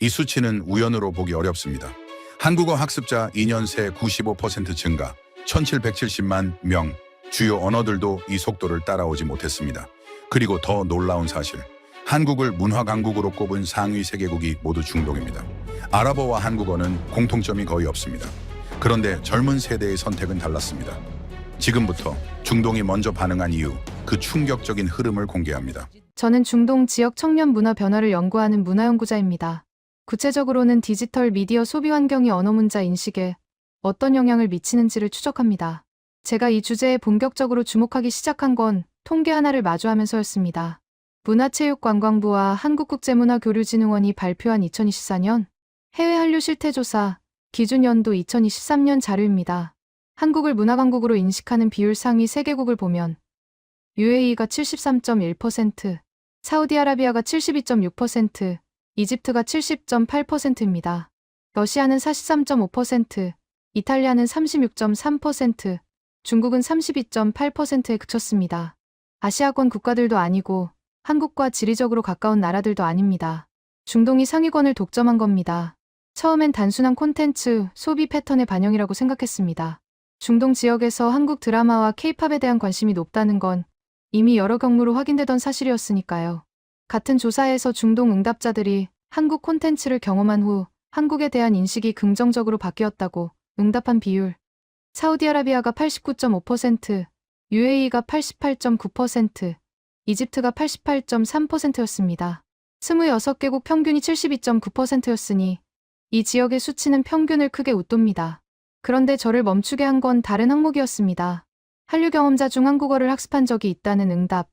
이 수치는 우연으로 보기 어렵습니다. 한국어 학습자 2년 새 95% 증가, 1770만 명, 주요 언어들도 이 속도를 따라오지 못했습니다. 그리고 더 놀라운 사실, 한국을 문화 강국으로 꼽은 상위 3개국이 모두 중동입니다. 아랍어와 한국어는 공통점이 거의 없습니다. 그런데 젊은 세대의 선택은 달랐습니다. 지금부터 중동이 먼저 반응한 이유, 그 충격적인 흐름을 공개합니다. 저는 중동 지역 청년 문화 변화를 연구하는 문화연구자입니다. 구체적으로는 디지털 미디어 소비 환경이 언어 문자 인식에 어떤 영향을 미치는지를 추적합니다. 제가 이 주제에 본격적으로 주목하기 시작한 건 통계 하나를 마주하면서였습니다. 문화체육관광부와 한국국제문화교류진흥원이 발표한 2024년 해외 한류 실태조사 기준 연도 2023년 자료입니다. 한국을 문화강국으로 인식하는 비율 상위 3개국을 보면 UAE가 73.1%, 사우디아라비아가 72.6%, 이집트가 70.8%입니다. 러시아는 43.5%, 이탈리아는 36.3%, 중국은 32.8%에 그쳤습니다. 아시아권 국가들도 아니고 한국과 지리적으로 가까운 나라들도 아닙니다. 중동이 상위권을 독점한 겁니다. 처음엔 단순한 콘텐츠, 소비 패턴의 반영이라고 생각했습니다. 중동 지역에서 한국 드라마와 케이팝에 대한 관심이 높다는 건 이미 여러 경로로 확인되던 사실이었으니까요. 같은 조사에서 중동 응답자들이 한국 콘텐츠를 경험한 후 한국에 대한 인식이 긍정적으로 바뀌었다고 응답한 비율, 사우디아라비아가 89.5%, UAE가 88.9%, 이집트가 88.3%였습니다. 26개국 평균이 72.9%였으니 이 지역의 수치는 평균을 크게 웃돕니다. 그런데 저를 멈추게 한 건 다른 항목이었습니다. 한류 경험자 중 한국어를 학습한 적이 있다는 응답,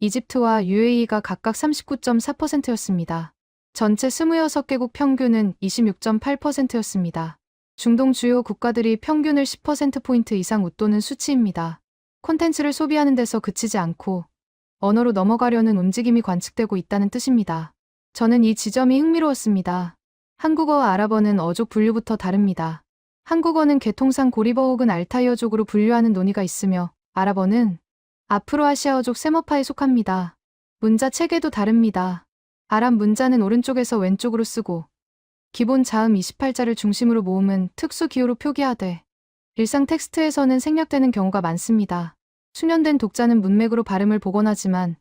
이집트와 UAE가 각각 39.4%였습니다. 전체 26개국 평균은 26.8%였습니다. 중동 주요 국가들이 평균을 10%포인트 이상 웃도는 수치입니다. 콘텐츠를 소비하는 데서 그치지 않고 언어로 넘어가려는 움직임이 관측되고 있다는 뜻입니다. 저는 이 지점이 흥미로웠습니다. 한국어와 아랍어는 어족 분류부터 다릅니다. 한국어는 개통상 고리버 혹은 알타이어족으로 분류하는 논의가 있으며 아랍어는 아프로아시아어족 세머파에 속합니다. 문자 체계도 다릅니다. 아랍 문자는 오른쪽에서 왼쪽으로 쓰고 기본 자음 28자를 중심으로 모음은 특수 기호로 표기하되 일상 텍스트에서는 생략되는 경우가 많습니다. 숙련된 독자는 문맥으로 발음을 복원하지만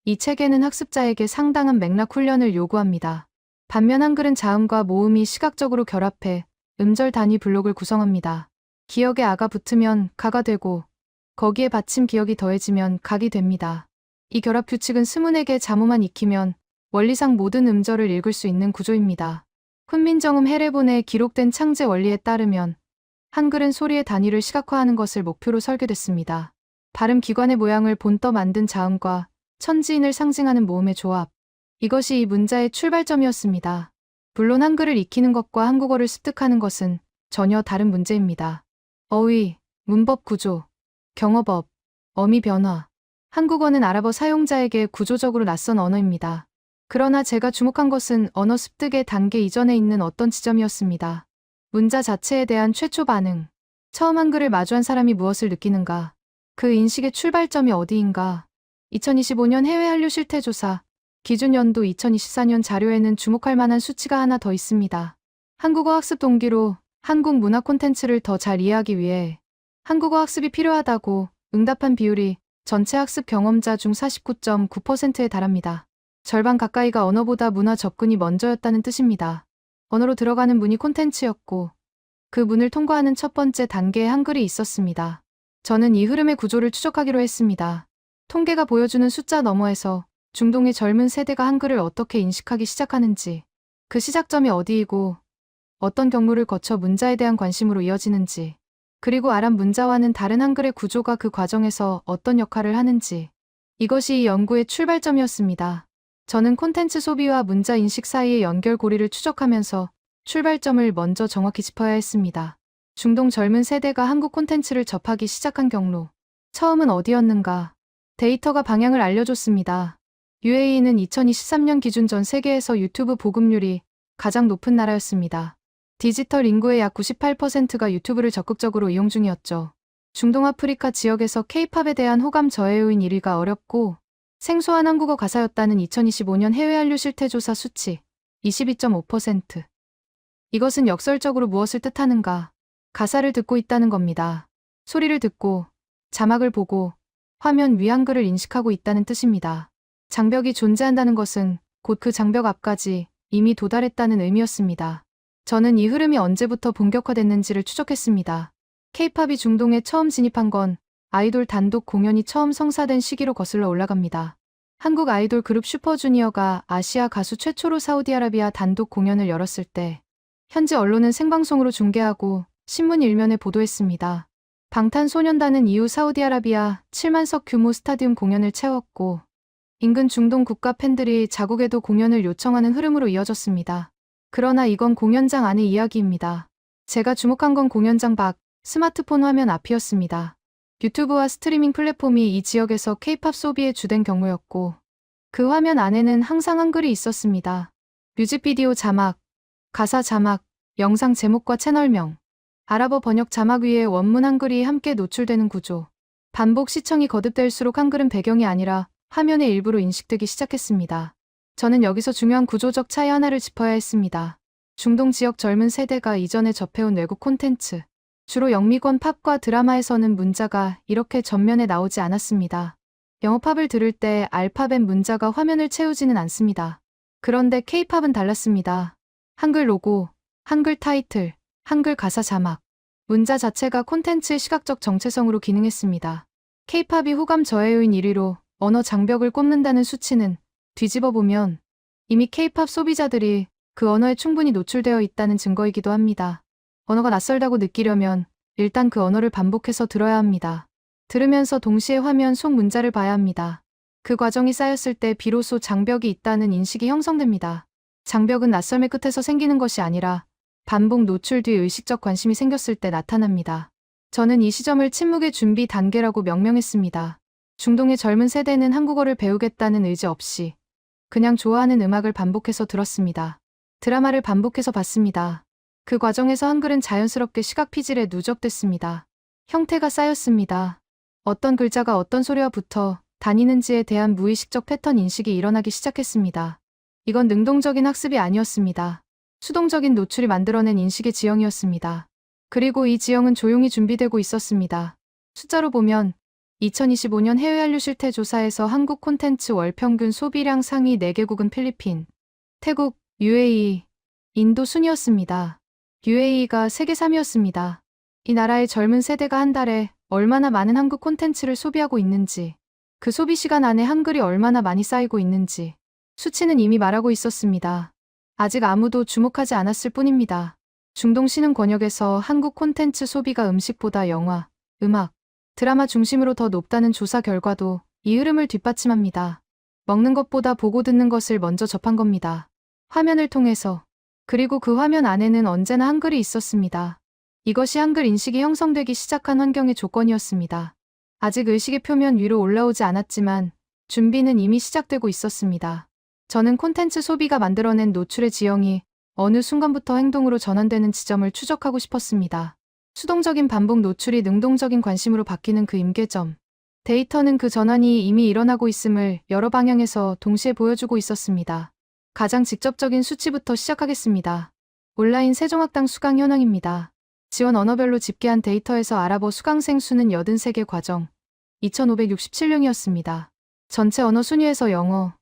이 체계는 학습자에게 상당한 맥락 훈련을 요구합니다. 반면 한글은 자음과 모음이 시각적으로 결합해 음절 단위 블록을 구성합니다. 기역에 아가 붙으면 가가 되고 거기에 받침 기역이 더해지면 각이 됩니다. 이 결합 규칙은 스문에게 자모만 익히면 원리상 모든 음절을 읽을 수 있는 구조입니다. 훈민정음 해례본에 기록된 창제 원리에 따르면 한글은 소리의 단위를 시각화하는 것을 목표로 설계됐습니다. 발음 기관의 모양을 본떠 만든 자음과 천지인을 상징하는 모음의 조합. 이것이 이 문자의 출발점이었습니다. 물론 한글을 익히는 것과 한국어를 습득하는 것은 전혀 다른 문제입니다. 어휘, 문법 구조, 경어법, 어미 변화. 한국어는 아랍어 사용자에게 구조적으로 낯선 언어입니다. 그러나 제가 주목한 것은 언어 습득의 단계 이전에 있는 어떤 지점이었습니다. 문자 자체에 대한 최초 반응. 처음 한글을 마주한 사람이 무엇을 느끼는가? 그 인식의 출발점이 어디인가? 2025년 해외 한류 실태조사, 기준 연도 2024년 자료에는 주목할 만한 수치가 하나 더 있습니다. 한국어 학습 동기로 한국 문화 콘텐츠를 더 잘 이해하기 위해 한국어 학습이 필요하다고 응답한 비율이 전체 학습 경험자 중 49.9%에 달합니다. 절반 가까이가 언어보다 문화 접근이 먼저였다는 뜻입니다. 언어로 들어가는 문이 콘텐츠였고 그 문을 통과하는 첫 번째 단계에 한글이 있었습니다. 저는 이 흐름의 구조를 추적하기로 했습니다. 통계가 보여주는 숫자 너머에서 중동의 젊은 세대가 한글을 어떻게 인식하기 시작하는지, 그 시작점이 어디이고 어떤 경로를 거쳐 문자에 대한 관심으로 이어지는지, 그리고 아랍 문자와는 다른 한글의 구조가 그 과정에서 어떤 역할을 하는지, 이것이 이 연구의 출발점이었습니다. 저는 콘텐츠 소비와 문자 인식 사이의 연결고리를 추적하면서 출발점을 먼저 정확히 짚어야 했습니다. 중동 젊은 세대가 한국 콘텐츠를 접하기 시작한 경로. 처음은 어디였는가? 데이터가 방향을 알려줬습니다. UAE는 2023년 기준 전 세계에서 유튜브 보급률이 가장 높은 나라였습니다. 디지털 인구의 약 98%가 유튜브를 적극적으로 이용 중이었죠. 중동 아프리카 지역에서 K-팝에 대한 호감 저해 요인 1위가 어렵고 생소한 한국어 가사였다는 2025년 해외 한류 실태조사 수치. 22.5%. 이것은 역설적으로 무엇을 뜻하는가? 가사를 듣고 있다는 겁니다. 소리를 듣고, 자막을 보고, 화면 위 한글을 인식하고 있다는 뜻입니다. 장벽이 존재한다는 것은 곧 그 장벽 앞까지 이미 도달했다는 의미였습니다. 저는 이 흐름이 언제부터 본격화됐는지를 추적했습니다. K-팝이 중동에 처음 진입한 건 아이돌 단독 공연이 처음 성사된 시기로 거슬러 올라갑니다. 한국 아이돌 그룹 슈퍼주니어가 아시아 가수 최초로 사우디아라비아 단독 공연을 열었을 때 현지 언론은 생방송으로 중계하고 신문 일면에 보도했습니다. 방탄소년단은 이후 사우디아라비아 7만석 규모 스타디움 공연을 채웠고 인근 중동 국가 팬들이 자국에도 공연을 요청하는 흐름으로 이어졌습니다. 그러나 이건 공연장 안의 이야기입니다. 제가 주목한 건 공연장 밖 스마트폰 화면 앞이었습니다. 유튜브와 스트리밍 플랫폼이 이 지역에서 K-팝 소비의 주된 경우였고 그 화면 안에는 항상 한글이 있었습니다. 뮤직비디오 자막, 가사 자막, 영상 제목과 채널명, 아랍어 번역 자막 위에 원문 한글이 함께 노출되는 구조. 반복 시청이 거듭될수록 한글은 배경이 아니라 화면의 일부로 인식되기 시작했습니다. 저는 여기서 중요한 구조적 차이 하나를 짚어야 했습니다. 중동 지역 젊은 세대가 이전에 접해온 외국 콘텐츠, 주로 영미권 팝과 드라마에서는 문자가 이렇게 전면에 나오지 않았습니다. 영어 팝을 들을 때 알파벳 문자가 화면을 채우지는 않습니다. 그런데 K-팝은 달랐습니다. 한글 로고, 한글 타이틀, 한글 가사 자막, 문자 자체가 콘텐츠의 시각적 정체성으로 기능했습니다. K-팝이 호감 저해요인 1위로 언어 장벽을 꼽는다는 수치는 뒤집어 보면 이미 K-팝 소비자들이 그 언어에 충분히 노출되어 있다는 증거이기도 합니다. 언어가 낯설다고 느끼려면 일단 그 언어를 반복해서 들어야 합니다. 들으면서 동시에 화면 속 문자를 봐야 합니다. 그 과정이 쌓였을 때 비로소 장벽이 있다는 인식이 형성됩니다. 장벽은 낯섦의 끝에서 생기는 것이 아니라 반복 노출 뒤 의식적 관심이 생겼을 때 나타납니다. 저는 이 시점을 침묵의 준비 단계라고 명명했습니다. 중동의 젊은 세대는 한국어를 배우겠다는 의지 없이 그냥 좋아하는 음악을 반복해서 들었습니다. 드라마를 반복해서 봤습니다. 그 과정에서 한글은 자연스럽게 시각 피질에 누적됐습니다. 형태가 쌓였습니다. 어떤 글자가 어떤 소리와 붙어 다니는지에 대한 무의식적 패턴 인식이 일어나기 시작했습니다. 이건 능동적인 학습이 아니었습니다. 수동적인 노출이 만들어낸 인식의 지형이었습니다. 그리고 이 지형은 조용히 준비되고 있었습니다. 숫자로 보면 2025년 해외 한류 실태 조사에서 한국 콘텐츠 월 평균 소비량 상위 4개국은 필리핀, 태국, UAE, 인도 순이었습니다. UAE가 세계 3위였습니다. 이 나라의 젊은 세대가 한 달에 얼마나 많은 한국 콘텐츠를 소비하고 있는지, 그 소비 시간 안에 한글이 얼마나 많이 쌓이고 있는지 수치는 이미 말하고 있었습니다. 아직 아무도 주목하지 않았을 뿐입니다. 중동 신흥 권역에서 한국 콘텐츠 소비가 음식보다 영화, 음악, 드라마 중심으로 더 높다는 조사 결과도 이 흐름을 뒷받침합니다. 먹는 것보다 보고 듣는 것을 먼저 접한 겁니다. 화면을 통해서. 그리고 그 화면 안에는 언제나 한글이 있었습니다. 이것이 한글 인식이 형성되기 시작한 환경의 조건이었습니다. 아직 의식의 표면 위로 올라오지 않았지만 준비는 이미 시작되고 있었습니다. 저는 콘텐츠 소비가 만들어낸 노출의 지형이 어느 순간부터 행동으로 전환되는 지점을 추적하고 싶었습니다. 수동적인 반복 노출이 능동적인 관심으로 바뀌는 그 임계점. 데이터는 그 전환이 이미 일어나고 있음을 여러 방향에서 동시에 보여주고 있었습니다. 가장 직접적인 수치부터 시작하겠습니다. 온라인 세종학당 수강 현황입니다. 지원 언어별로 집계한 데이터에서 아랍어 수강생 수는 83개 과정, 2,567명이었습니다. 전체 언어 순위에서 영어,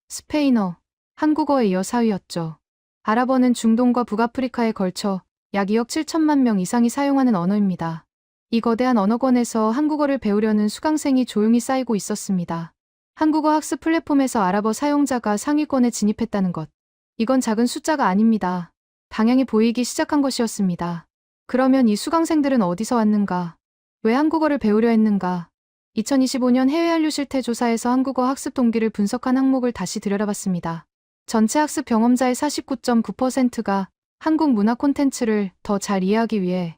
스페인어, 한국어에 이어 4위였죠. 아랍어는 중동과 북아프리카에 걸쳐 약 2억 7천만 명 이상이 사용하는 언어입니다. 이 거대한 언어권에서 한국어를 배우려는 수강생이 조용히 쌓이고 있었습니다. 한국어 학습 플랫폼에서 아랍어 사용자가 상위권에 진입했다는 것. 이건 작은 숫자가 아닙니다. 방향이 보이기 시작한 것이었습니다. 그러면 이 수강생들은 어디서 왔는가? 왜 한국어를 배우려 했는가? 2025년 해외 한류 실태 조사에서 한국어 학습 동기를 분석한 항목을 다시 들여다봤습니다. 전체 학습 경험자의 49.9%가 한국 문화 콘텐츠를 더 잘 이해하기 위해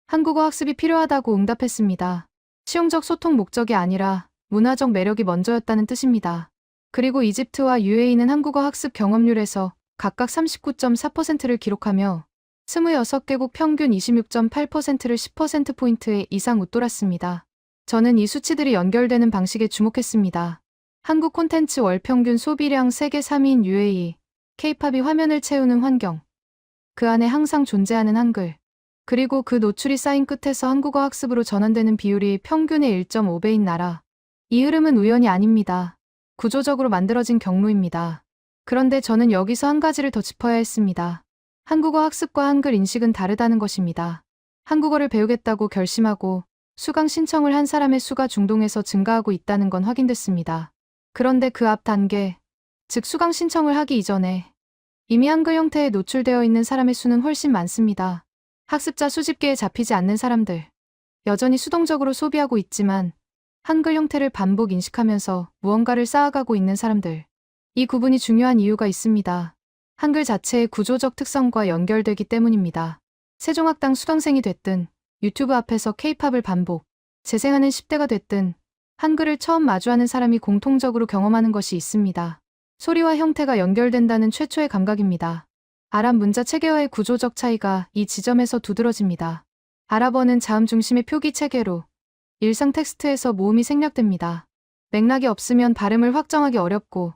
한국어 학습이 필요하다고 응답했습니다. 실용적 소통 목적이 아니라 문화적 매력이 먼저였다는 뜻입니다. 그리고 이집트와 UAE는 한국어 학습 경험률에서 각각 39.4%를 기록하며 26개국 평균 26.8%를 10%포인트 이상 웃돌았습니다. 저는 이 수치들이 연결되는 방식에 주목했습니다. 한국 콘텐츠 월 평균 소비량 세계 3위인 UAE, K-팝이 화면을 채우는 환경. 그 안에 항상 존재하는 한글. 그리고 그 노출이 쌓인 끝에서 한국어 학습으로 전환되는 비율이 평균의 1.5배인 나라. 이 흐름은 우연이 아닙니다. 구조적으로 만들어진 경로입니다. 그런데 저는 여기서 한 가지를 더 짚어야 했습니다. 한국어 학습과 한글 인식은 다르다는 것입니다. 한국어를 배우겠다고 결심하고 수강 신청을 한 사람의 수가 중동에서 증가하고 있다는 건 확인됐습니다. 그런데 그 앞 단계, 즉 수강 신청을 하기 이전에 이미 한글 형태에 노출되어 있는 사람의 수는 훨씬 많습니다. 학습자 수집계에 잡히지 않는 사람들. 여전히 수동적으로 소비하고 있지만 한글 형태를 반복 인식하면서 무언가를 쌓아가고 있는 사람들. 이 구분이 중요한 이유가 있습니다. 한글 자체의 구조적 특성과 연결되기 때문입니다. 세종학당 수강생이 됐든 유튜브 앞에서 K-팝을 반복, 재생하는 10대가 됐든 한글을 처음 마주하는 사람이 공통적으로 경험하는 것이 있습니다. 소리와 형태가 연결된다는 최초의 감각입니다. 아랍 문자 체계와의 구조적 차이가 이 지점에서 두드러집니다. 아랍어는 자음 중심의 표기 체계로 일상 텍스트에서 모음이 생략됩니다. 맥락이 없으면 발음을 확정하기 어렵고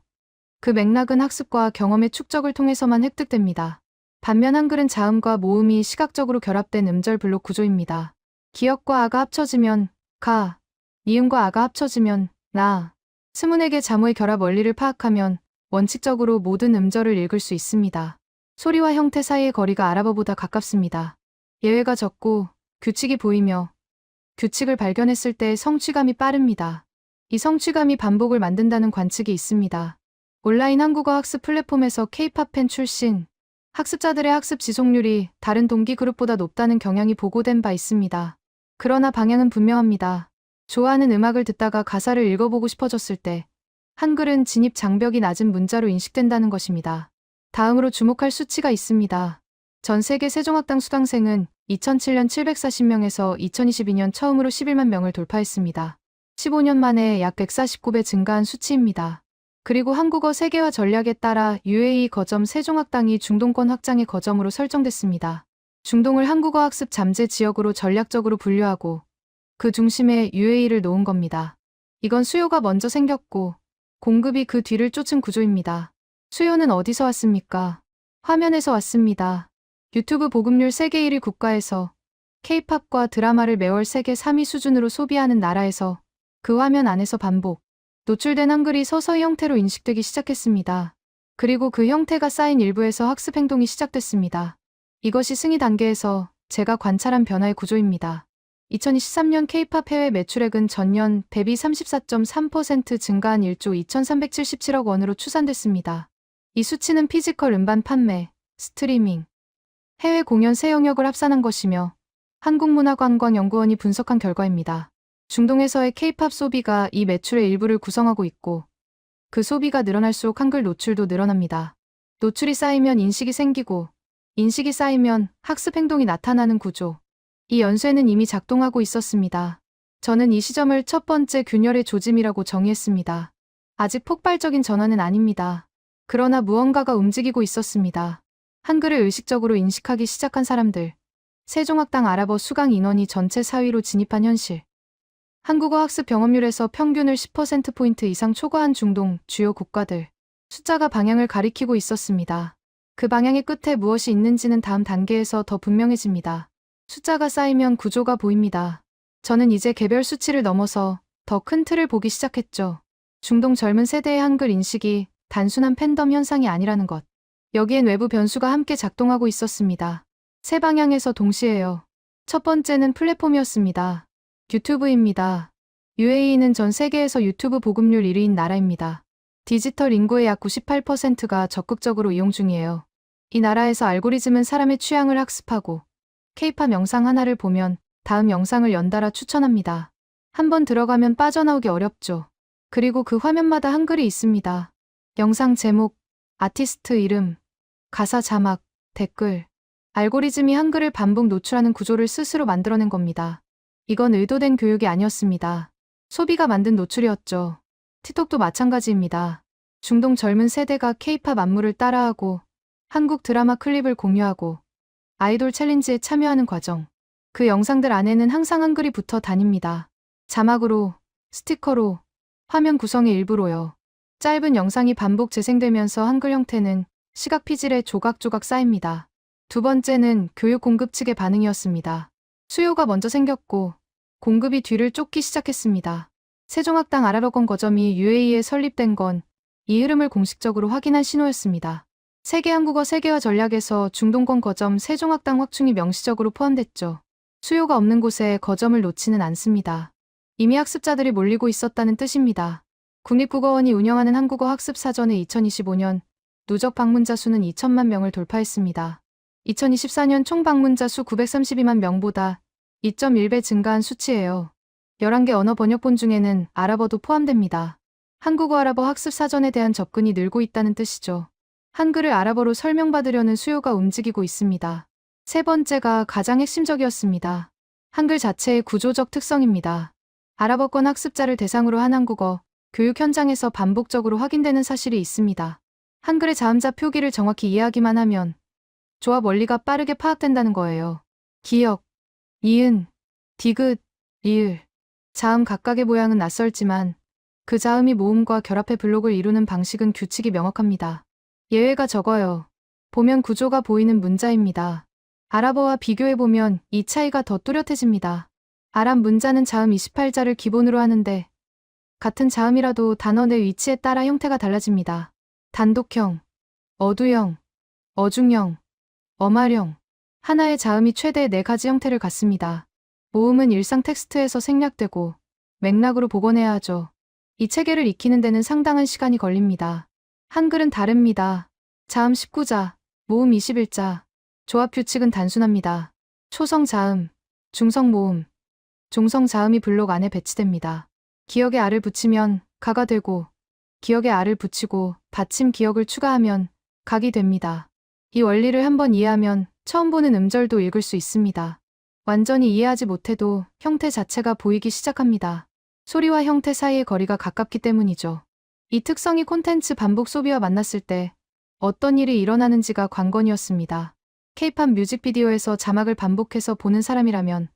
그 맥락은 학습과 경험의 축적을 통해서만 획득됩니다. 반면 한글은 자음과 모음이 시각적으로 결합된 음절 블록 구조입니다. 기역과 아가 합쳐지면 가, 니음과 아가 합쳐지면 나. 스문에게 자모의 결합 원리를 파악하면 원칙적으로 모든 음절을 읽을 수 있습니다. 소리와 형태 사이의 거리가 아랍어보다 가깝습니다. 예외가 적고 규칙이 보이며 규칙을 발견했을 때 성취감이 빠릅니다. 이 성취감이 반복을 만든다는 관측이 있습니다. 온라인 한국어 학습 플랫폼에서 K-팝 팬 출신 학습자들의 학습 지속률이 다른 동기 그룹보다 높다는 경향이 보고된 바 있습니다. 그러나 방향은 분명합니다. 좋아하는 음악을 듣다가 가사를 읽어보고 싶어졌을 때 한글은 진입 장벽이 낮은 문자로 인식된다는 것입니다. 다음으로 주목할 수치가 있습니다. 전 세계 세종학당 수강생은 2007년 740명에서 2022년 처음으로 11만 명을 돌파했습니다. 15년 만에 약 149배 증가한 수치입니다. 그리고 한국어 세계화 전략에 따라 UAE 거점 세종학당이 중동권 확장의 거점으로 설정됐습니다. 중동을 한국어 학습 잠재 지역으로 전략적으로 분류하고 그 중심에 UAE를 놓은 겁니다. 이건 수요가 먼저 생겼고 공급이 그 뒤를 쫓은 구조입니다. 수요는 어디서 왔습니까? 화면에서 왔습니다. 유튜브 보급률 세계 1위 국가에서 K-팝과 드라마를 매월 세계 3위 수준으로 소비하는 나라에서 그 화면 안에서 반복, 노출된 한글이 서서히 형태로 인식되기 시작했습니다. 그리고 그 형태가 쌓인 일부에서 학습 행동이 시작됐습니다. 이것이 승인 단계에서 제가 관찰한 변화의 구조입니다. 2023년 K-팝 해외 매출액은 전년 대비 34.3% 증가한 1조 2377억 원으로 추산됐습니다. 이 수치는 피지컬 음반 판매, 스트리밍, 해외 공연 세 영역을 합산한 것이며 한국문화관광연구원이 분석한 결과입니다. 중동에서의 K-팝 소비가 이 매출의 일부를 구성하고 있고 그 소비가 늘어날수록 한글 노출도 늘어납니다. 노출이 쌓이면 인식이 생기고 인식이 쌓이면 학습 행동이 나타나는 구조. 이 연쇄는 이미 작동하고 있었습니다. 저는 이 시점을 첫 번째 균열의 조짐이라고 정의했습니다. 아직 폭발적인 전환은 아닙니다. 그러나 무언가가 움직이고 있었습니다. 한글을 의식적으로 인식하기 시작한 사람들. 세종학당 아랍어 수강 인원이 전체 4위로 진입한 현실. 한국어 학습 경험률에서 평균을 10%포인트 이상 초과한 중동 주요 국가들. 숫자가 방향을 가리키고 있었습니다. 그 방향의 끝에 무엇이 있는지는 다음 단계에서 더 분명해집니다. 숫자가 쌓이면 구조가 보입니다. 저는 이제 개별 수치를 넘어서 더 큰 틀을 보기 시작했죠. 중동 젊은 세대의 한글 인식이 단순한 팬덤 현상이 아니라는 것. 여기엔 외부 변수가 함께 작동하고 있었습니다. 세 방향에서 동시에요. 첫 번째는 플랫폼이었습니다. 유튜브입니다. UAE는 전 세계에서 유튜브 보급률 1위인 나라입니다. 디지털 인구의 약 98%가 적극적으로 이용 중이에요. 이 나라에서 알고리즘은 사람의 취향을 학습하고 K-팝 영상 하나를 보면 다음 영상을 연달아 추천합니다. 한번 들어가면 빠져나오기 어렵죠. 그리고 그 화면마다 한글이 있습니다. 영상 제목, 아티스트 이름, 가사 자막, 댓글. 알고리즘이 한글을 반복 노출하는 구조를 스스로 만들어낸 겁니다. 이건 의도된 교육이 아니었습니다. 소비가 만든 노출이었죠. 틱톡도 마찬가지입니다. 중동 젊은 세대가 K-팝 안무를 따라하고 한국 드라마 클립을 공유하고 아이돌 챌린지에 참여하는 과정. 그 영상들 안에는 항상 한글이 붙어 다닙니다. 자막으로, 스티커로, 화면 구성의 일부로요. 짧은 영상이 반복 재생되면서 한글 형태는 시각 피질에 조각조각 쌓입니다. 두 번째는 교육 공급 측의 반응이었습니다. 수요가 먼저 생겼고 공급이 뒤를 쫓기 시작했습니다. 세종학당 아랍어권 거점이 UAE에 설립된 건 이 흐름을 공식적으로 확인한 신호였습니다. 세계한국어 세계화 전략에서 중동권 거점 세종학당 확충이 명시적으로 포함됐죠. 수요가 없는 곳에 거점을 놓지는 않습니다. 이미 학습자들이 몰리고 있었다는 뜻입니다. 국립국어원이 운영하는 한국어 학습사전의 2025년 누적 방문자 수는 2천만 명을 돌파했습니다. 2024년 총 방문자 수 932만 명보다 2.1배 증가한 수치예요. 11개 언어 번역본 중에는 아랍어도 포함됩니다. 한국어 아랍어 학습사전에 대한 접근이 늘고 있다는 뜻이죠. 한글을 아랍어로 설명받으려는 수요가 움직이고 있습니다. 세 번째가 가장 핵심적이었습니다. 한글 자체의 구조적 특성입니다. 아랍어권 학습자를 대상으로 한 한국어 교육 현장에서 반복적으로 확인되는 사실이 있습니다. 한글의 자음자 표기를 정확히 이해하기만 하면 조합 원리가 빠르게 파악된다는 거예요. 기역, 이은, 디귿, 리을, 자음 각각의 모양은 낯설지만 그 자음이 모음과 결합해 블록을 이루는 방식은 규칙이 명확합니다. 예외가 적어요. 보면 구조가 보이는 문자입니다. 아랍어와 비교해보면 이 차이가 더 뚜렷해집니다. 아랍 문자는 자음 28자를 기본으로 하는데 같은 자음이라도 단어 내 위치에 따라 형태가 달라집니다. 단독형, 어두형, 어중형, 어말형. 하나의 자음이 최대 4가지 형태를 갖습니다. 모음은 일상 텍스트에서 생략되고 맥락으로 복원해야 하죠. 이 체계를 익히는 데는 상당한 시간이 걸립니다. 한글은 다릅니다. 자음 19자, 모음 21자. 조합 규칙은 단순합니다. 초성 자음, 중성 모음, 종성 자음이 블록 안에 배치됩니다. 기역에 알을 붙이면 가가 되고 기역에 알을 붙이고 받침 기역을 추가하면 각이 됩니다. 이 원리를 한번 이해하면 처음 보는 음절도 읽을 수 있습니다. 완전히 이해하지 못해도 형태 자체가 보이기 시작합니다. 소리와 형태 사이의 거리가 가깝기 때문이죠. 이 특성이 콘텐츠 반복 소비와 만났을 때 어떤 일이 일어나는지가 관건이었습니다. K-팝 뮤직비디오에서 자막을 반복해서 보는 사람이라면,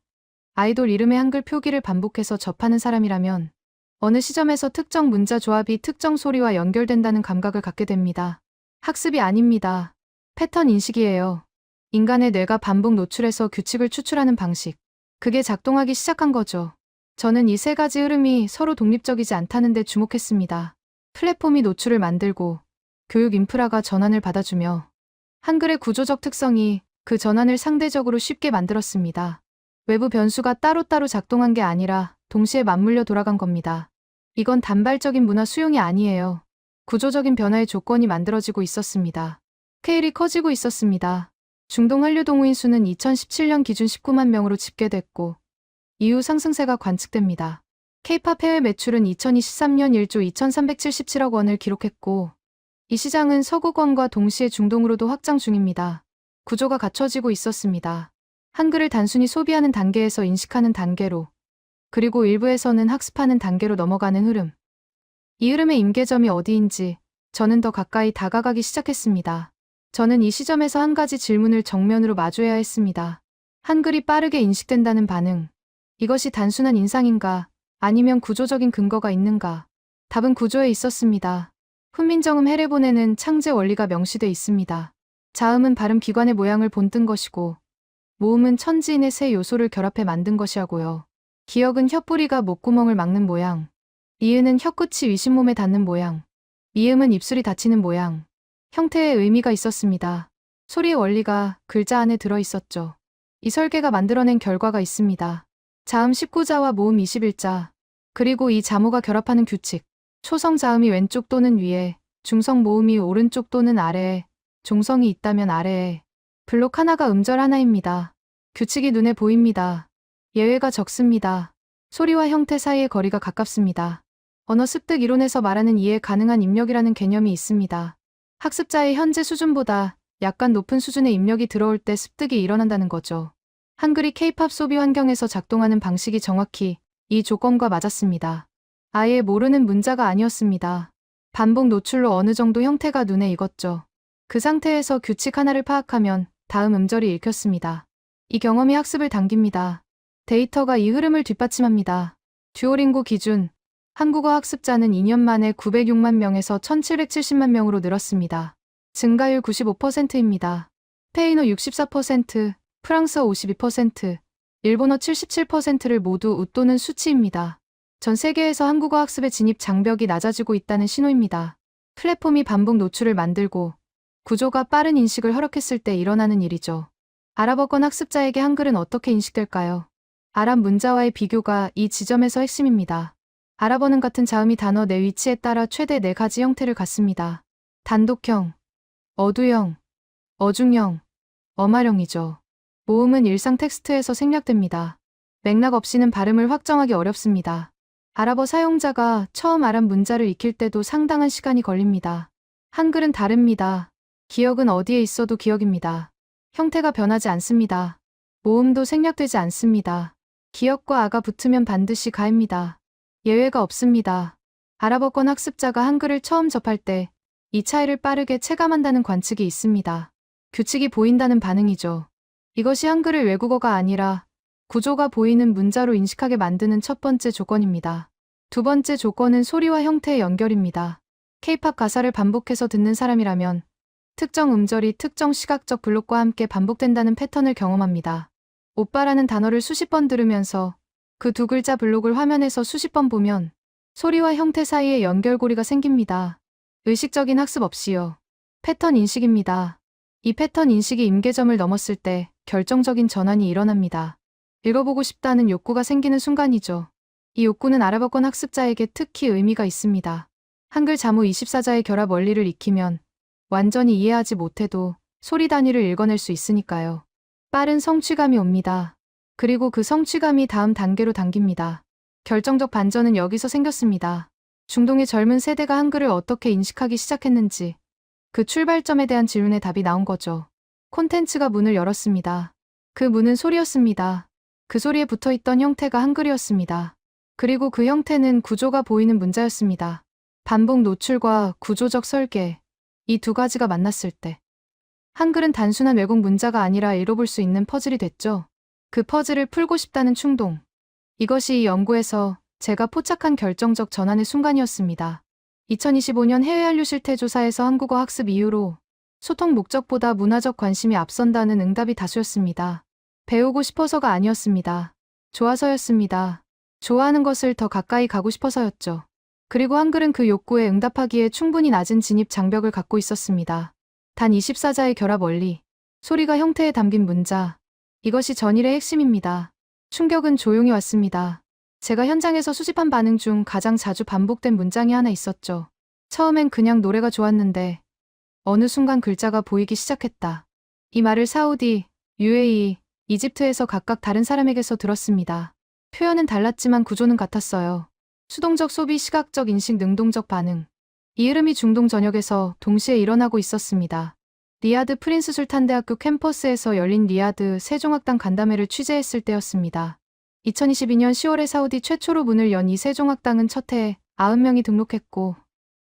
아이돌 이름의 한글 표기를 반복해서 접하는 사람이라면 어느 시점에서 특정 문자 조합이 특정 소리와 연결된다는 감각을 갖게 됩니다. 학습이 아닙니다. 패턴 인식이에요. 인간의 뇌가 반복 노출해서 규칙을 추출하는 방식. 그게 작동하기 시작한 거죠. 저는 이 세 가지 흐름이 서로 독립적이지 않다는 데 주목했습니다. 플랫폼이 노출을 만들고 교육 인프라가 전환을 받아주며 한글의 구조적 특성이 그 전환을 상대적으로 쉽게 만들었습니다. 외부 변수가 따로따로 작동한 게 아니라 동시에 맞물려 돌아간 겁니다. 이건 단발적인 문화 수용이 아니에요. 구조적인 변화의 조건이 만들어지고 있었습니다. 스케일이 커지고 있었습니다. 중동 한류 동호인 수는 2017년 기준 19만 명으로 집계됐고 이후 상승세가 관측됩니다. K-팝 해외 매출은 2023년 1조 2377억 원을 기록했고 이 시장은 서구권과 동시에 중동으로도 확장 중입니다. 구조가 갖춰지고 있었습니다. 한글을 단순히 소비하는 단계에서 인식하는 단계로, 그리고 일부에서는 학습하는 단계로 넘어가는 흐름. 이 흐름의 임계점이 어디인지 저는 더 가까이 다가가기 시작했습니다. 저는 이 시점에서 한 가지 질문을 정면으로 마주해야 했습니다. 한글이 빠르게 인식된다는 반응. 이것이 단순한 인상인가, 아니면 구조적인 근거가 있는가? 답은 구조에 있었습니다. 훈민정음 해례본에는 창제 원리가 명시돼 있습니다. 자음은 발음 기관의 모양을 본뜬 것이고, 모음은 천지인의 세 요소를 결합해 만든 것이라고요. 기역은 혀뿌리가 목구멍을 막는 모양, 이은은 혀끝이 위신몸에 닿는 모양, 미음은 입술이 닫히는 모양. 형태에 의미가 있었습니다. 소리의 원리가 글자 안에 들어 있었죠. 이 설계가 만들어낸 결과가 있습니다. 자음 19자와 모음 21자, 그리고 이 자모가 결합하는 규칙. 초성 자음이 왼쪽 또는 위에, 중성 모음이 오른쪽 또는 아래에, 종성이 있다면 아래에. 블록 하나가 음절 하나입니다. 규칙이 눈에 보입니다. 예외가 적습니다. 소리와 형태 사이의 거리가 가깝습니다. 언어 습득 이론에서 말하는 이해 가능한 입력이라는 개념이 있습니다. 학습자의 현재 수준보다 약간 높은 수준의 입력이 들어올 때 습득이 일어난다는 거죠. 한글이 K-팝 소비 환경에서 작동하는 방식이 정확히 이 조건과 맞았습니다. 아예 모르는 문자가 아니었습니다. 반복 노출로 어느 정도 형태가 눈에 익었죠. 그 상태에서 규칙 하나를 파악하면 다음 음절이 읽혔습니다. 이 경험이 학습을 당깁니다. 데이터가 이 흐름을 뒷받침합니다. 듀오링고 기준, 한국어 학습자는 2년 만에 906만 명에서 1770만 명으로 늘었습니다. 증가율 95%입니다. 스페인어 64%, 프랑스어 52%, 일본어 77%를 모두 웃도는 수치입니다. 전 세계에서 한국어 학습의 진입 장벽이 낮아지고 있다는 신호입니다. 플랫폼이 반복 노출을 만들고 구조가 빠른 인식을 허락했을 때 일어나는 일이죠. 아랍어권 학습자에게 한글은 어떻게 인식될까요? 아랍 문자와의 비교가 이 지점에서 핵심입니다. 아랍어는 같은 자음이 단어 내 위치에 따라 최대 4가지 형태를 갖습니다. 단독형, 어두형, 어중형, 어마령이죠. 모음은 일상 텍스트에서 생략됩니다. 맥락 없이는 발음을 확정하기 어렵습니다. 아랍어 사용자가 처음 아랍 문자를 익힐 때도 상당한 시간이 걸립니다. 한글은 다릅니다. 기억은 어디에 있어도 기억입니다. 형태가 변하지 않습니다. 모음도 생략되지 않습니다. 기억과 아가 붙으면 반드시 가입니다. 예외가 없습니다. 아랍어권 학습자가 한글을 처음 접할 때 이 차이를 빠르게 체감한다는 관측이 있습니다. 규칙이 보인다는 반응이죠. 이것이 한글을 외국어가 아니라 구조가 보이는 문자로 인식하게 만드는 첫 번째 조건입니다. 두 번째 조건은 소리와 형태의 연결입니다. K-팝 가사를 반복해서 듣는 사람이라면 특정 음절이 특정 시각적 블록과 함께 반복된다는 패턴을 경험합니다. 오빠라는 단어를 수십 번 들으면서 그 두 글자 블록을 화면에서 수십 번 보면 소리와 형태 사이에 연결고리가 생깁니다. 의식적인 학습 없이요. 패턴 인식입니다. 이 패턴 인식이 임계점을 넘었을 때 결정적인 전환이 일어납니다. 읽어보고 싶다는 욕구가 생기는 순간이죠. 이 욕구는 아랍어권 학습자에게 특히 의미가 있습니다. 한글 자무 24자의 결합 원리를 익히면 완전히 이해하지 못해도 소리 단위를 읽어낼 수 있으니까요. 빠른 성취감이 옵니다. 그리고 그 성취감이 다음 단계로 당깁니다. 결정적 반전은 여기서 생겼습니다. 중동의 젊은 세대가 한글을 어떻게 인식하기 시작했는지 그 출발점에 대한 질문에 답이 나온 거죠. 콘텐츠가 문을 열었습니다. 그 문은 소리였습니다. 그 소리에 붙어있던 형태가 한글이었습니다. 그리고 그 형태는 구조가 보이는 문자였습니다. 반복 노출과 구조적 설계, 이 두 가지가 만났을 때 한글은 단순한 외국 문자가 아니라 읽어볼 수 있는 퍼즐이 됐죠. 그 퍼즐을 풀고 싶다는 충동. 이것이 이 연구에서 제가 포착한 결정적 전환의 순간이었습니다. 2025년 해외 한류 실태 조사에서 한국어 학습 이유로 소통 목적보다 문화적 관심이 앞선다는 응답이 다수였습니다. 배우고 싶어서가 아니었습니다. 좋아서였습니다. 좋아하는 것을 더 가까이 가고 싶어서였죠. 그리고 한글은 그 욕구에 응답하기에 충분히 낮은 진입 장벽을 갖고 있었습니다. 단 24자의 결합 원리, 소리가 형태에 담긴 문자, 이것이 전일의 핵심입니다. 충격은 조용히 왔습니다. 제가 현장에서 수집한 반응 중 가장 자주 반복된 문장이 하나 있었죠. 처음엔 그냥 노래가 좋았는데 어느 순간 글자가 보이기 시작했다. 이 말을 사우디, UAE, 이집트에서 각각 다른 사람에게서 들었습니다. 표현은 달랐지만 구조는 같았어요. 수동적 소비, 시각적 인식, 능동적 반응. 이 흐름이 중동 전역에서 동시에 일어나고 있었습니다. 리야드 프린스 술탄 대학교 캠퍼스에서 열린 리야드 세종학당 간담회를 취재했을 때였습니다. 2022년 10월에 사우디 최초로 문을 연 이 세종학당은 첫 해에 90명이 등록했고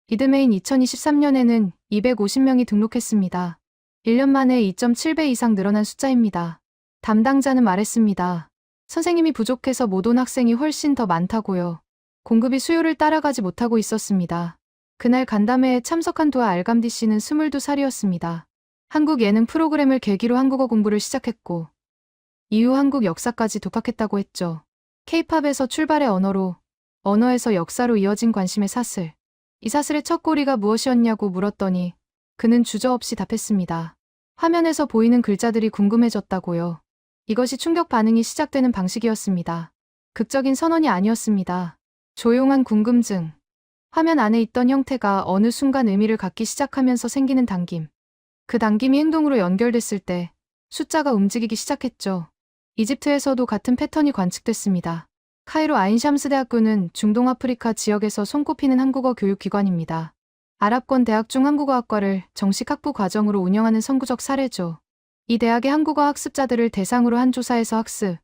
이듬해인 2023년에는 250명이 등록했습니다. 1년 만에 2.7배 이상 늘어난 숫자입니다. 담당자는 말했습니다. 선생님이 부족해서 못 온 학생이 훨씬 더 많다고요. 공급이 수요를 따라가지 못하고 있었습니다. 그날 간담회에 참석한 두아 알감디 씨는 22살이었습니다. 한국 예능 프로그램을 계기로 한국어 공부를 시작했고 이후 한국 역사까지 독학했다고 했죠. K-팝에서 출발의 언어로, 언어에서 역사로 이어진 관심의 사슬. 이 사슬의 첫 꼬리가 무엇이었냐고 물었더니 그는 주저없이 답했습니다. 화면에서 보이는 글자들이 궁금해졌다고요. 이것이 충격 반응이 시작되는 방식이었습니다. 극적인 선언이 아니었습니다. 조용한 궁금증. 화면 안에 있던 형태가 어느 순간 의미를 갖기 시작하면서 생기는 당김. 그 당김이 행동으로 연결됐을 때 숫자가 움직이기 시작했죠. 이집트에서도 같은 패턴이 관측됐습니다. 카이로 아인샴스 대학교는 중동 아프리카 지역에서 손꼽히는 한국어 교육기관입니다. 아랍권 대학 중 한국어학과를 정식 학부 과정으로 운영하는 선구적 사례죠. 이 대학의 한국어 학습자들을 대상으로 한 조사에서 학습,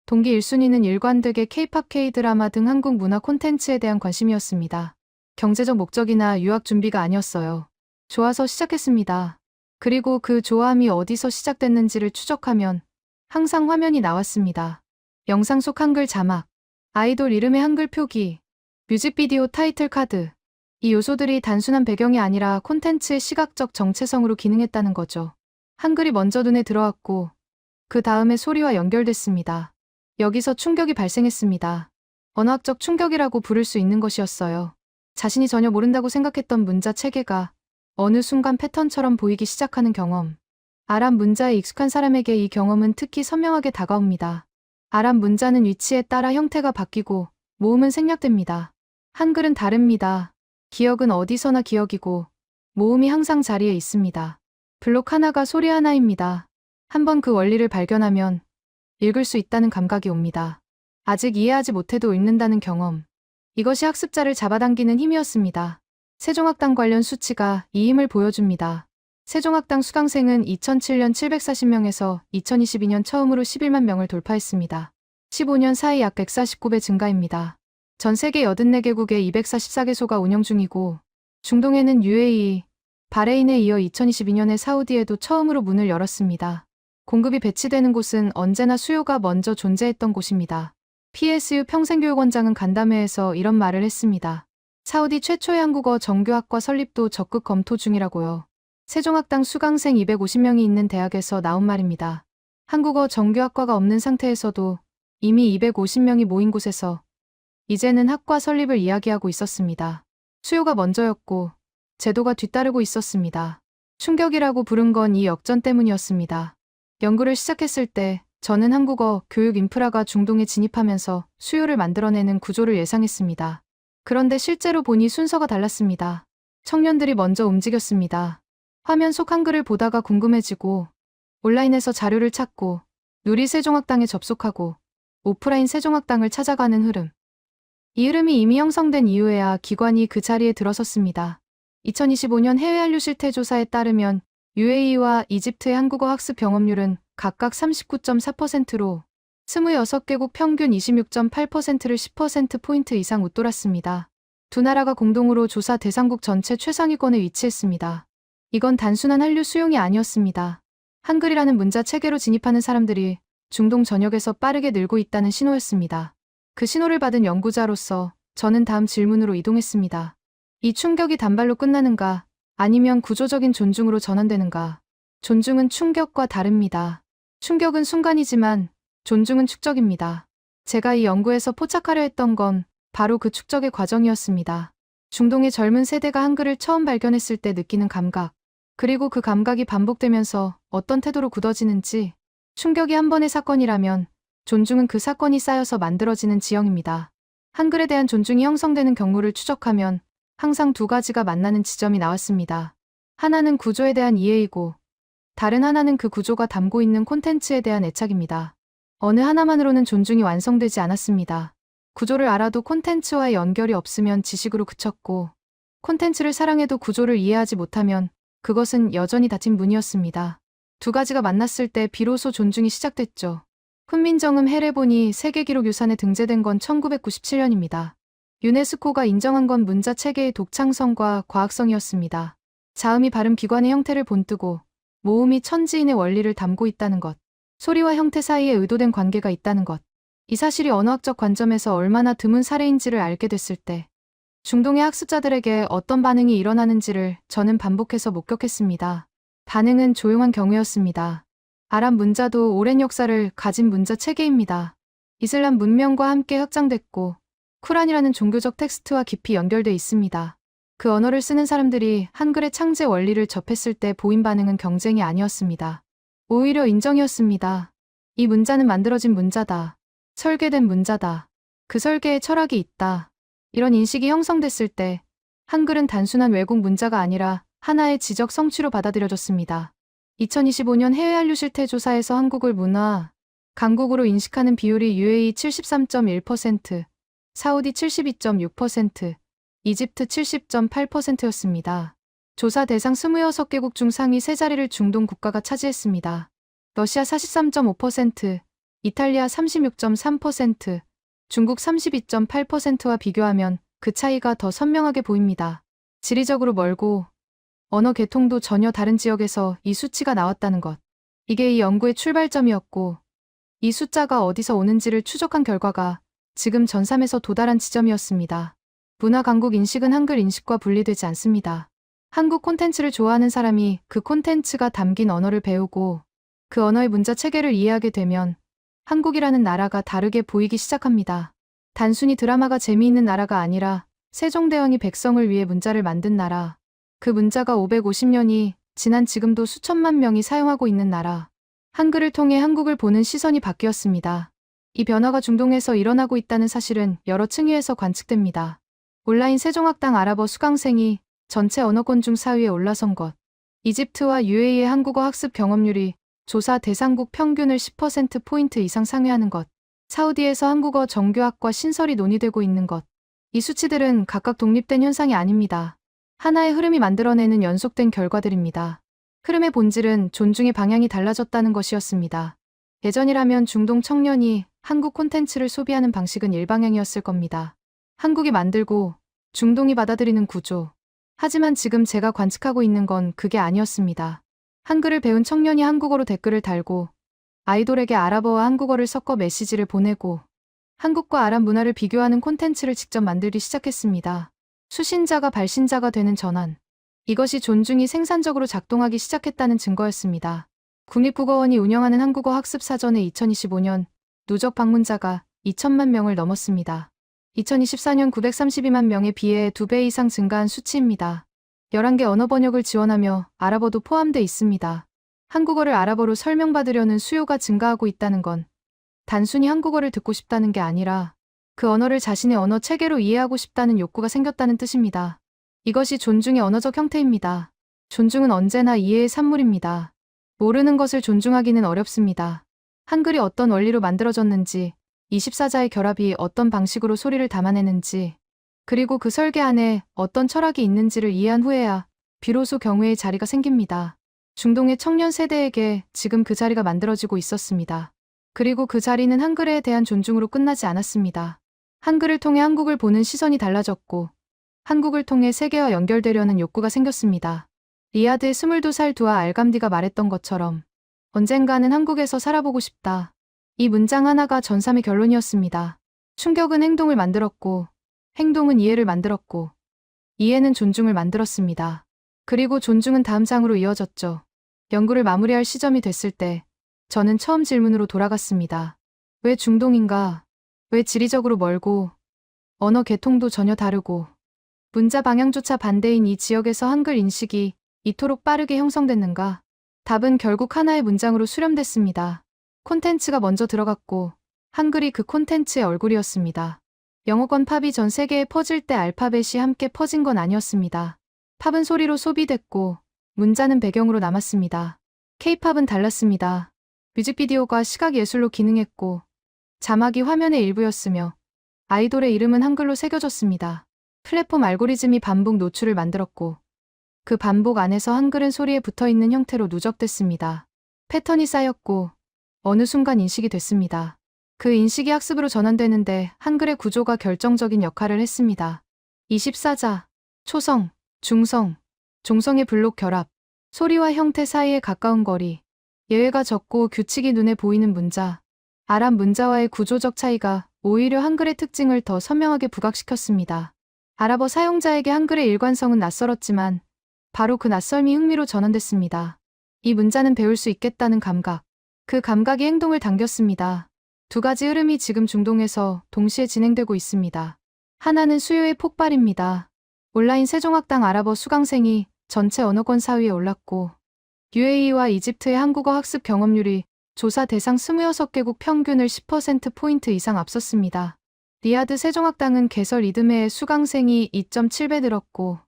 동기 1순위는 일관되게 K-팝, K-드라마 등 한국 문화 콘텐츠에 대한 관심이었습니다. 경제적 목적이나 유학 준비가 아니었어요. 좋아서 시작했습니다. 그리고 그 좋아함이 어디서 시작됐는지를 추적하면 항상 화면이 나왔습니다. 영상 속 한글 자막, 아이돌 이름의 한글 표기, 뮤직비디오 타이틀 카드. 이 요소들이 단순한 배경이 아니라 콘텐츠의 시각적 정체성으로 기능했다는 거죠. 한글이 먼저 눈에 들어왔고 그 다음에 소리와 연결됐습니다. 여기서 충격이 발생했습니다. 언어학적 충격이라고 부를 수 있는 것이었어요. 자신이 전혀 모른다고 생각했던 문자 체계가 어느 순간 패턴처럼 보이기 시작하는 경험. 아랍 문자에 익숙한 사람에게 이 경험은 특히 선명하게 다가옵니다. 아랍 문자는 위치에 따라 형태가 바뀌고 모음은 생략됩니다. 한글은 다릅니다. 기억은 어디서나 기억이고 모음이 항상 자리에 있습니다. 블록 하나가 소리 하나입니다. 한번 그 원리를 발견하면 읽을 수 있다는 감각이 옵니다. 아직 이해하지 못해도 읽는다는 경험. 이것이 학습자를 잡아당기는 힘이었습니다. 세종학당 관련 수치가 이 힘을 보여줍니다. 세종학당 수강생은 2007년 740명에서 2022년 처음으로 11만 명을 돌파했습니다. 15년 사이 약 149배 증가입니다. 전 세계 84개국에 244개소가 운영 중이고 중동에는 UAE, 바레인에 이어 2022년에 사우디에도 처음으로 문을 열었습니다. 공급이 배치되는 곳은 언제나 수요가 먼저 존재했던 곳입니다. PSU 평생교육원장은 간담회에서 이런 말을 했습니다. 사우디 최초의 한국어 정교학과 설립도 적극 검토 중이라고요. 세종학당 수강생 250명이 있는 대학에서 나온 말입니다. 한국어 정교학과가 없는 상태에서도 이미 250명이 모인 곳에서 이제는 학과 설립을 이야기하고 있었습니다. 수요가 먼저였고 제도가 뒤따르고 있었습니다. 충격이라고 부른 건 이 역전 때문이었습니다. 연구를 시작했을 때 저는 한국어 교육 인프라가 중동에 진입하면서 수요를 만들어내는 구조를 예상했습니다. 그런데 실제로 보니 순서가 달랐습니다. 청년들이 먼저 움직였습니다. 화면 속 한글을 보다가 궁금해지고 온라인에서 자료를 찾고 누리 세종학당에 접속하고 오프라인 세종학당을 찾아가는 흐름. 이 흐름이 이미 형성된 이후에야 기관이 그 자리에 들어섰습니다. 2025년 해외 한류 실태 조사에 따르면 UAE와 이집트의 한국어 학습 경험률은 각각 39.4%로 26개국 평균 26.8%를 10%포인트 이상 웃돌았습니다. 두 나라가 공동으로 조사 대상국 전체 최상위권에 위치했습니다. 이건 단순한 한류 수용이 아니었습니다. 한글이라는 문자 체계로 진입하는 사람들이 중동 전역에서 빠르게 늘고 있다는 신호였습니다. 그 신호를 받은 연구자로서 저는 다음 질문으로 이동했습니다. 이 충격이 단발로 끝나는가, 아니면 구조적인 존중으로 전환되는가? 존중은 충격과 다릅니다. 충격은 순간이지만 존중은 축적입니다. 제가 이 연구에서 포착하려 했던 건 바로 그 축적의 과정이었습니다. 중동의 젊은 세대가 한글을 처음 발견했을 때 느끼는 감각, 그리고 그 감각이 반복되면서 어떤 태도로 굳어지는지. 충격이 한 번의 사건이라면 존중은 그 사건이 쌓여서 만들어지는 지형입니다. 한글에 대한 존중이 형성되는 경로를 추적하면 항상 두 가지가 만나는 지점이 나왔습니다. 하나는 구조에 대한 이해이고 다른 하나는 그 구조가 담고 있는 콘텐츠에 대한 애착입니다. 어느 하나만으로는 존중이 완성되지 않았습니다. 구조를 알아도 콘텐츠와의 연결이 없으면 지식으로 그쳤고 콘텐츠를 사랑해도 구조를 이해하지 못하면 그것은 여전히 닫힌 문이었습니다. 두 가지가 만났을 때 비로소 존중이 시작됐죠. 훈민정음 헤레본이 세계기록유산에 등재된 건 1997년입니다. 유네스코가 인정한 건 문자 체계의 독창성과 과학성이었습니다. 자음이 발음 기관의 형태를 본뜨고 모음이 천지인의 원리를 담고 있다는 것, 소리와 형태 사이에 의도된 관계가 있다는 것. 이 사실이 언어학적 관점에서 얼마나 드문 사례인지를 알게 됐을 때 중동의 학습자들에게 어떤 반응이 일어나는지를 저는 반복해서 목격했습니다. 반응은 조용한 경우였습니다. 아랍 문자도 오랜 역사를 가진 문자 체계입니다. 이슬람 문명과 함께 확장됐고 쿠란이라는 종교적 텍스트와 깊이 연결돼 있습니다. 그 언어를 쓰는 사람들이 한글의 창제 원리를 접했을 때 보인 반응은 경쟁이 아니었습니다. 오히려 인정이었습니다. 이 문자는 만들어진 문자다. 설계된 문자다. 그 설계에 철학이 있다. 이런 인식이 형성됐을 때 한글은 단순한 왜곡 문자가 아니라 하나의 지적 성취로 받아들여졌습니다. 2025년 해외 한류 실태 조사에서 한국을 문화 강국으로 인식하는 비율이 UAE 73.1%, 사우디 72.6%, 이집트 70.8%였습니다. 조사 대상 26개국 중 상위 3자리를 중동 국가가 차지했습니다. 러시아 43.5%, 이탈리아 36.3%, 중국 32.8%와 비교하면 그 차이가 더 선명하게 보입니다. 지리적으로 멀고 언어 계통도 전혀 다른 지역에서 이 수치가 나왔다는 것. 이게 이 연구의 출발점이었고 이 숫자가 어디서 오는지를 추적한 결과가 지금 전삼에서 도달한 지점이었습니다. 문화 강국 인식은 한글 인식과 분리되지 않습니다. 한국 콘텐츠를 좋아하는 사람이 그 콘텐츠가 담긴 언어를 배우고 그 언어의 문자 체계를 이해하게 되면 한국이라는 나라가 다르게 보이기 시작합니다. 단순히 드라마가 재미있는 나라가 아니라 세종대왕이 백성을 위해 문자를 만든 나라. 그 문자가 550년이 지난 지금도 수천만 명이 사용하고 있는 나라. 한글을 통해 한국을 보는 시선이 바뀌었습니다. 이 변화가 중동에서 일어나고 있다는 사실은 여러 층위에서 관측됩니다. 온라인 세종학당 아랍어 수강생이 전체 언어권 중 4위에 올라선 것. 이집트와 UAE의 한국어 학습 경험률이 조사 대상국 평균을 10%포인트 이상 상회하는 것. 사우디에서 한국어 정규학과 신설이 논의되고 있는 것. 이 수치들은 각각 독립된 현상이 아닙니다. 하나의 흐름이 만들어내는 연속된 결과들입니다. 흐름의 본질은 존중의 방향이 달라졌다는 것이었습니다. 예전이라면 중동 청년이 한국 콘텐츠를 소비하는 방식은 일방향이었을 겁니다. 한국이 만들고 중동이 받아들이는 구조. 하지만 지금 제가 관측하고 있는 건 그게 아니었습니다. 한글을 배운 청년이 한국어로 댓글을 달고 아이돌에게 아랍어와 한국어를 섞어 메시지를 보내고 한국과 아랍 문화를 비교하는 콘텐츠를 직접 만들기 시작했습니다. 수신자가 발신자가 되는 전환. 이것이 존중이 생산적으로 작동하기 시작했다는 증거였습니다. 국립국어원이 운영하는 한국어 학습사전의 2025년 누적 방문자가 2천만 명을 넘었습니다. 2024년 932만 명에 비해 2배 이상 증가한 수치입니다. 11개 언어 번역을 지원하며 아랍어도 포함돼 있습니다. 한국어를 아랍어로 설명받으려는 수요가 증가하고 있다는 건 단순히 한국어를 듣고 싶다는 게 아니라 그 언어를 자신의 언어 체계로 이해하고 싶다는 욕구가 생겼다는 뜻입니다. 이것이 존중의 언어적 형태입니다. 존중은 언제나 이해의 산물입니다. 모르는 것을 존중하기는 어렵습니다. 한글이 어떤 원리로 만들어졌는지, 24자의 결합이 어떤 방식으로 소리를 담아내는지, 그리고 그 설계 안에 어떤 철학이 있는지를 이해한 후에야 비로소 경외의 자리가 생깁니다. 중동의 청년 세대에게 지금 그 자리가 만들어지고 있었습니다. 그리고 그 자리는 한글에 대한 존중으로 끝나지 않았습니다. 한글을 통해 한국을 보는 시선이 달라졌고 한국을 통해 세계와 연결되려는 욕구가 생겼습니다. 리야드의 22살 두아 알감디가 말했던 것처럼 언젠가는 한국에서 살아보고 싶다. 이 문장 하나가 전삼의 결론이었습니다. 충격은 행동을 만들었고 행동은 이해를 만들었고 이해는 존중을 만들었습니다. 그리고 존중은 다음 장으로 이어졌죠. 연구를 마무리할 시점이 됐을 때 저는 처음 질문으로 돌아갔습니다. 왜 중동인가? 왜 지리적으로 멀고 언어 계통도 전혀 다르고 문자 방향조차 반대인 이 지역에서 한글 인식이 이토록 빠르게 형성됐는가? 답은 결국 하나의 문장으로 수렴됐습니다. 콘텐츠가 먼저 들어갔고 한글이 그 콘텐츠의 얼굴이었습니다. 영어권 팝이 전 세계에 퍼질 때 알파벳이 함께 퍼진 건 아니었습니다. 팝은 소리로 소비됐고 문자는 배경으로 남았습니다. K-팝은 달랐습니다. 뮤직비디오가 시각예술로 기능했고 자막이 화면의 일부였으며 아이돌의 이름은 한글로 새겨졌습니다. 플랫폼 알고리즘이 반복 노출을 만들었고 그 반복 안에서 한글은 소리에 붙어있는 형태로 누적됐습니다. 패턴이 쌓였고 어느 순간 인식이 됐습니다. 그 인식이 학습으로 전환되는데 한글의 구조가 결정적인 역할을 했습니다. 24자, 초성, 중성, 종성의 블록 결합, 소리와 형태 사이의 가까운 거리, 예외가 적고 규칙이 눈에 보이는 문자, 아랍 문자와의 구조적 차이가 오히려 한글의 특징을 더 선명하게 부각시켰습니다. 아랍어 사용자에게 한글의 일관성은 낯설었지만 바로 그 낯설미 흥미로 전환됐습니다. 이 문자는 배울 수 있겠다는 감각, 그 감각이 행동을 당겼습니다. 두 가지 흐름이 지금 중동에서 동시에 진행되고 있습니다. 하나는 수요의 폭발입니다. 온라인 세종학당 아랍어 수강생이 전체 언어권 4위에 올랐고 UAE와 이집트의 한국어 학습 경험률이 조사 대상 26개국 평균을 10%포인트 이상 앞섰습니다. 리야드 세종학당은 개설 이듬해에 수강생이 2.7배 늘었고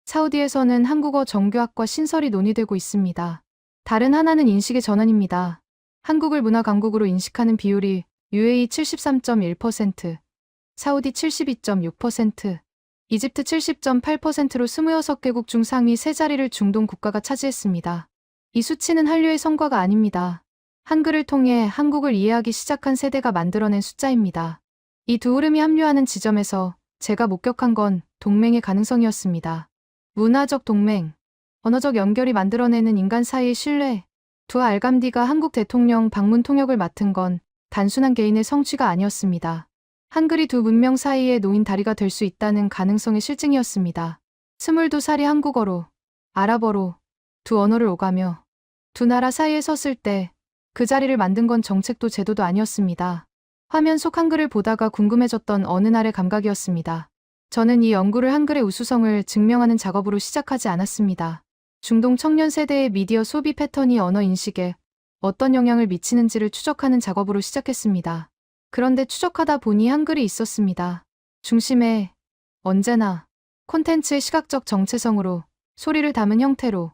사우디에서는 한국어 정규학과 신설이 논의되고 있습니다. 다른 하나는 인식의 전환입니다. 한국을 문화 강국으로 인식하는 비율이 UAE 73.1%, 사우디 72.6%, 이집트 70.8%로 26개국 중 상위 3자리를 중동 국가가 차지했습니다. 이 수치는 한류의 성과가 아닙니다. 한글을 통해 한국을 이해하기 시작한 세대가 만들어낸 숫자입니다. 이 두 흐름이 합류하는 지점에서 제가 목격한 건 동맹의 가능성이었습니다. 문화적 동맹, 언어적 연결이 만들어내는 인간 사이의 신뢰. 두아 알감디가 한국 대통령 방문 통역을 맡은 건 단순한 개인의 성취가 아니었습니다. 한글이 두 문명 사이에 놓인 다리가 될 수 있다는 가능성의 실증이었습니다. 22살이 한국어로, 아랍어로 두 언어를 오가며 두 나라 사이에 섰을 때 그 자리를 만든 건 정책도 제도도 아니었습니다. 화면 속 한글을 보다가 궁금해졌던 어느 날의 감각이었습니다. 저는 이 연구를 한글의 우수성을 증명하는 작업으로 시작하지 않았습니다. 중동 청년 세대의 미디어 소비 패턴이 언어 인식에 어떤 영향을 미치는지를 추적하는 작업으로 시작했습니다. 그런데 추적하다 보니 한글이 있었습니다. 중심에 언제나 콘텐츠의 시각적 정체성으로 소리를 담은 형태로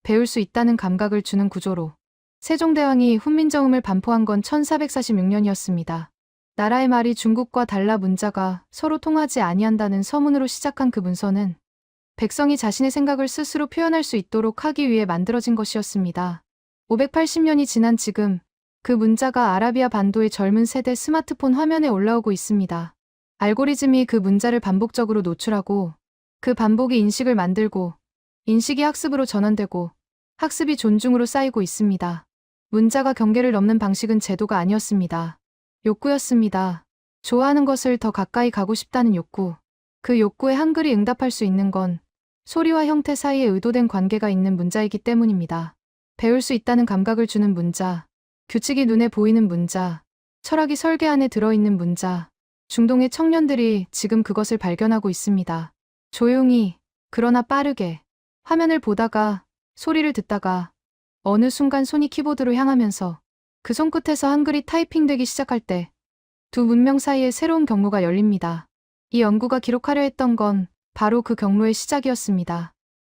배울 수 있다는 감각을 주는 구조로 세종대왕이 훈민정음을 반포한 건 1446년이었습니다. 나라의 말이 중국과 달라 문자가 서로 통하지 아니한다는 서문으로 시작한 그 문서는 백성이 자신의 생각을 스스로 표현할 수 있도록 하기 위해 만들어진 것이었습니다. 580년이 지난 지금 그 문자가 아라비아 반도의 젊은 세대 스마트폰 화면에 올라오고 있습니다. 알고리즘이 그 문자를 반복적으로 노출하고 그 반복이 인식을 만들고 인식이 학습으로 전환되고 학습이 존중으로 쌓이고 있습니다. 문자가 경계를 넘는 방식은 제도가 아니었습니다. 욕구였습니다. 좋아하는 것을 더 가까이 가고 싶다는 욕구. 그 욕구에 한글이 응답할 수 있는 건 소리와 형태 사이에 의도된 관계가 있는 문자이기 때문입니다. 배울 수 있다는 감각을 주는 문자, 규칙이 눈에 보이는 문자, 철학이 설계 안에 들어있는 문자. 중동의 청년들이 지금 그것을 발견하고 있습니다. 조용히, 그러나 빠르게, 화면을 보다가, 소리를 듣다가, 어느 순간 손이 키보드로 향하면서 그 손끝에서 한글이 타이핑되기 시작할 때 두 문명 사이에 새로운 경로가 열립니다. 이 연구가 기록하려 했던 건 바로 그 경로의 시작이었습니다.